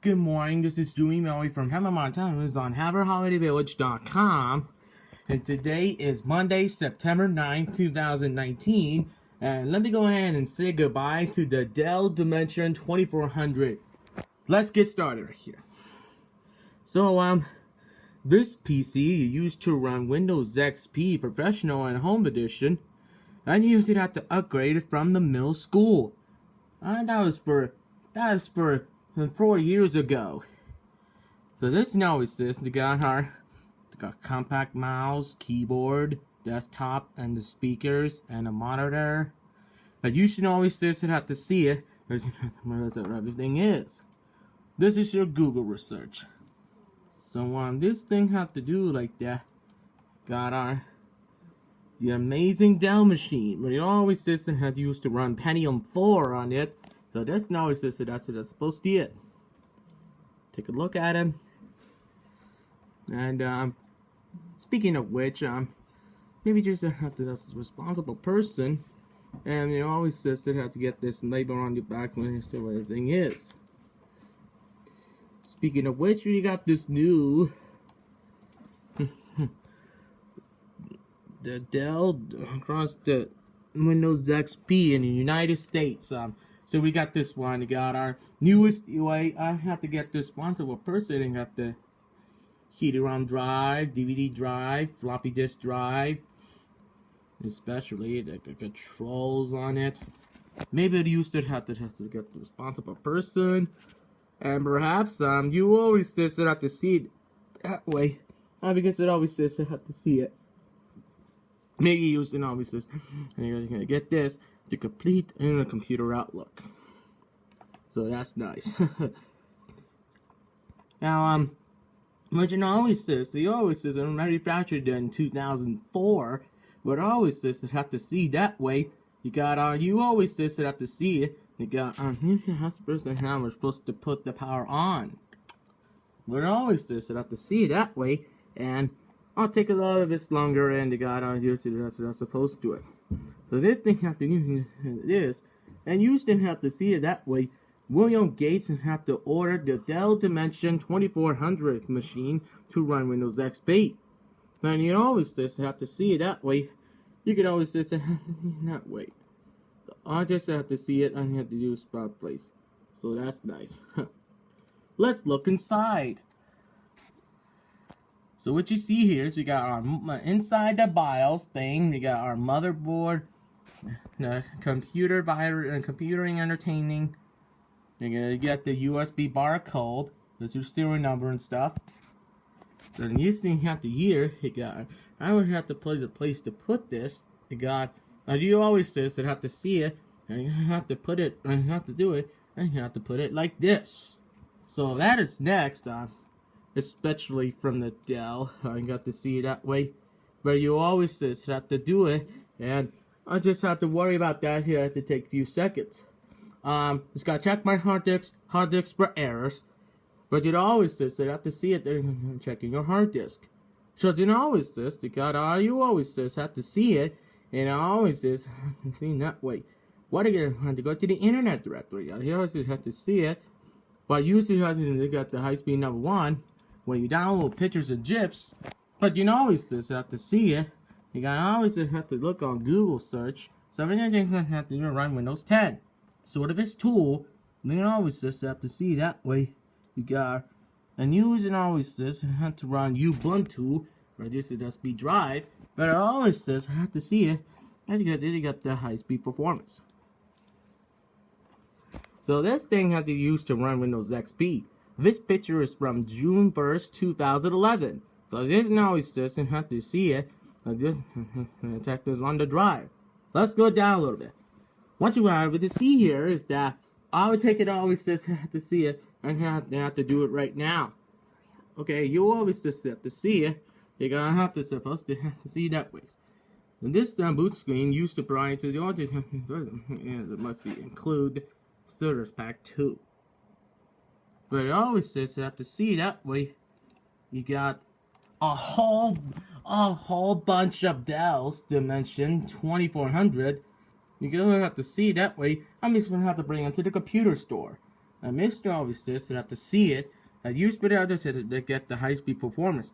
Good morning, this is Dewey Melly from Hammer, Montana. It's on HammerHolidayVillage.com. And today is Monday, September 9th, 2019. And let me go ahead and say goodbye to the Dell Dimension 2400. Let's get started right here. So, this PC you used to run Windows XP Professional and Home Edition. And you used to have to upgrade it from the middle school. And that was for 4 years ago. So this now exists. They got compact mouse, keyboard, desktop, and the speakers and a monitor. But you should always just have to see it. Everything is. This is your Google research. So this thing have to do like that. Got the amazing Dell machine, but it always says it had used to run Pentium 4 on it. So that's now it says that's supposed to be it. Take a look at it. And speaking of which, maybe just have to that's a responsible person. And it always says they have to get this label on the back when it's what everything is. Speaking of which, we got this new the Dell across the Windows XP in the United States. So we got this one. We got our newest UI. I have to get this responsible person and got the CD-ROM drive, DVD drive, floppy disk drive, especially the controls on it. Maybe it used to have to get the responsible person, and perhaps you always just have to see it that way, because it always says you have to see it. Maybe you used to always says, and you're gonna get this to complete in the computer Outlook. So that's nice. Now, what it always says, they always says it manufactured in 2004, but always says it have to see that way. You got you always says it have to see it. You got person how we're supposed to put the power on. But it always says it have to see it that way, and I'll take a little bit longer, and you got that's supposed to it. So this thing have to do this, and you still have to see it that way. William Gates have to order the Dell Dimension 2400 machine to run Windows XP. And you always just have to see it that way. You can always just that way. So I just have to see it, and I have to use spot place. So that's nice. Let's look inside. So what you see here is we got our inside the BIOS thing. We got our motherboard, computer virus, and computering entertaining. You're gonna get the USB barcode, that's your serial number and stuff. So the next thing you have to hear, you got. I would have to put a place to put this. You got. Now you always says that have to see it, and you have to put it, and you have to do it, and you have to put it like this. So that is next. Especially from the Dell, I got to see it that way. But you always just have to do it, and I just have to worry about that here. I have to take a few seconds. Just gotta check my hard disk for errors. But you always just have to see it there, checking your hard disk. So you always just you always just have to see it, and I always just see that way. What are you have to go to the internet directory? You always just have to see it. But usually you have to get the high speed number 1. When you download pictures and GIFs, but you always just have to see it. You gotta always have to look on Google search. So everything have to run Windows 10. Sort of its tool. You always just have to see that way. You got and using always just have to run Ubuntu or this is USB drive. But it always says have to see it. And you got the high speed performance. So this thing had to use to run Windows XP. This picture is from June 1st, 2011. So this now is just and have to see it. Just check this on the drive. Let's go down a little bit. What you have to see here is that I would take it always just have to see it and have to do it right now. Okay, you always just have to see it. You're gonna have to supposed to have to see that way. And this boot screen used to provide to the audio. It must be include Service Pack 2. But it always says you have to see that way. You got a whole bunch of Dell's Dimension 2400. You're gonna have to see that way. I'm just gonna have to bring them to the computer store. Mr. always says you have to see it. Use better to get the high-speed performance.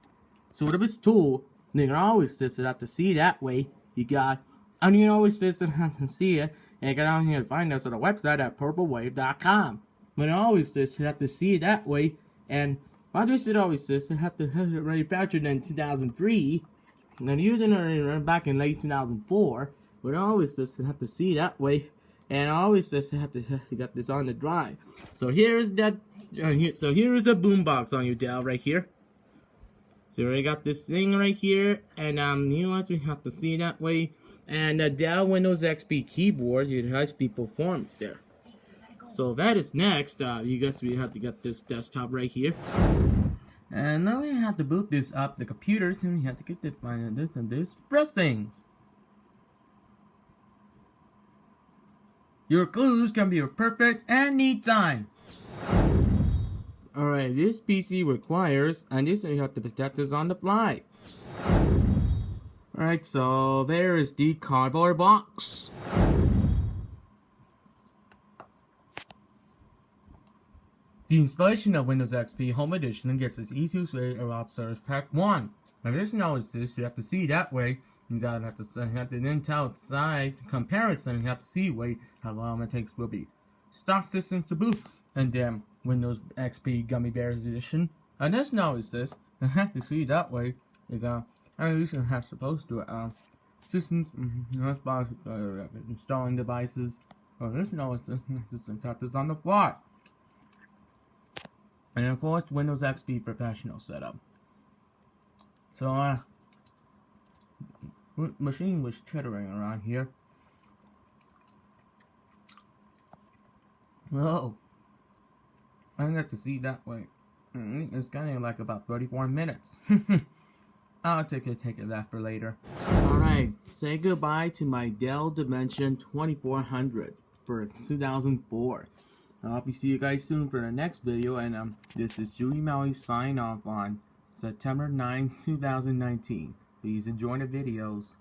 So with this tool, you can always says you have to see that way. You got, and you always says you have to see it. And you get on here and find us on the website at purplewave.com. But it always says you have to see it that way. And others it always says you have to have it manufactured in 2003. And using it back in late 2004. But it always says you have to see it that way. And I always says you have to get this on the drive. So here is that. So here is a boombox on your Dell right here. So we got this thing right here, and you know what? We have to see that way. And the Dell Windows XP keyboard, your high-speed performance there. So that is next. You guys, we have to get this desktop right here. And now we have to boot this up the computer, and we have to get the find this and this. Press things. Your clues can be perfect anytime. Alright, this PC requires, and this you have to protect this on the fly. Alright, so there is the cardboard box. The installation of Windows XP Home Edition gets its easiest way around Service Pack 1. Additional is this, you have to see that way. You have to then tell outside comparison, you have to see how long it takes will be. Stock systems to boot, and then Windows XP Gummy Bears Edition. And this now is this. You have to see that way. You got usually have supposed to systems installing devices. Or this now is this is on the fly. And of course Windows XP Professional setup. So machine was chittering around here. Oh, I got to see that way. It's kind of like about 34 minutes. I'll take that for later. Alright, say goodbye to my Dell Dimension 2400 for 2004. I'll be see you guys soon for the next video, and this is Julie Melly sign off on September 9, 2019. Please enjoy the videos.